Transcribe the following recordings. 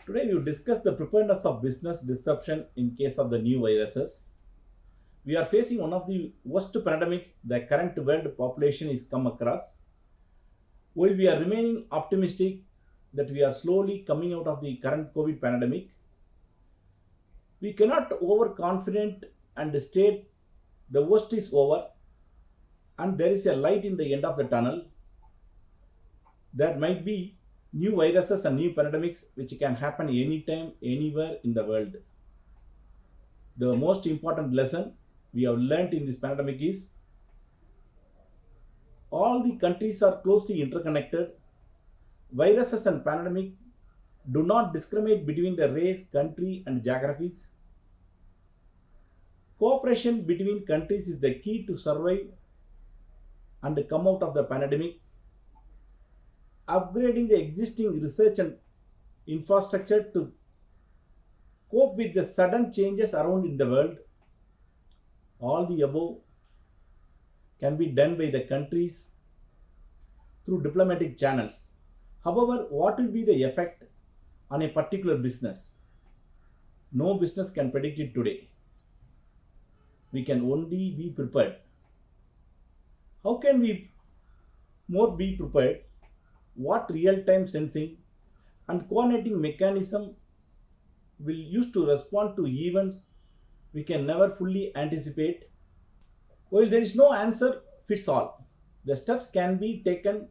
Today, we will discuss the preparedness of business disruption in case of the new viruses. We are facing one of the worst pandemics the current world population is come across. While we are remaining optimistic that we are slowly coming out of the current COVID pandemic, we cannot overconfident and state the worst is over and there is a light in the end of the tunnel. There might be new viruses and new pandemics which can happen anytime, anywhere in the world. The most important lesson we have learned in this pandemic is all the countries are closely interconnected. Viruses and pandemic do not discriminate between the race, country, and geographies. Cooperation between countries is the key to survive and come out of the pandemic. Upgrading the existing research and infrastructure to cope with the sudden changes around in the world. All the above can be done by the countries through diplomatic channels. However, what will be the effect on a particular business? No business can predict it today. We can only be prepared. How can we more be prepared? What real-time sensing and coordinating mechanism will use to respond to events we can never fully anticipate? While there is no answer fits all, the steps can be taken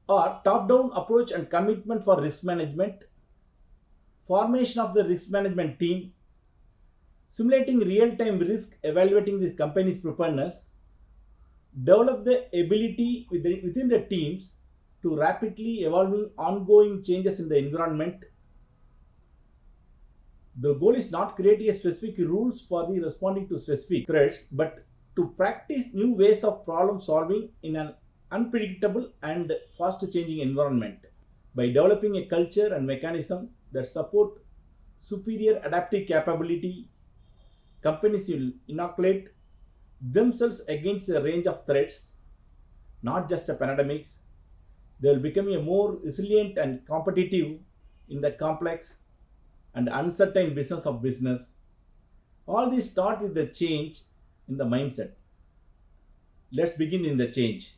are top-down approach and commitment for risk management, formation of the risk management team, simulating real-time risk, evaluating the company's preparedness, develop the ability within the teams to rapidly evolving ongoing changes in the environment. The goal is not create a specific rules for the responding to specific threats, but to practice new ways of problem solving in an unpredictable and fast changing environment. By developing a culture and mechanism that support superior adaptive capability, companies will inoculate themselves against a range of threats, not just a pandemics. They will become a more resilient and competitive in the complex and uncertain business of business. All this start with the change in the mindset. Let's begin in the change.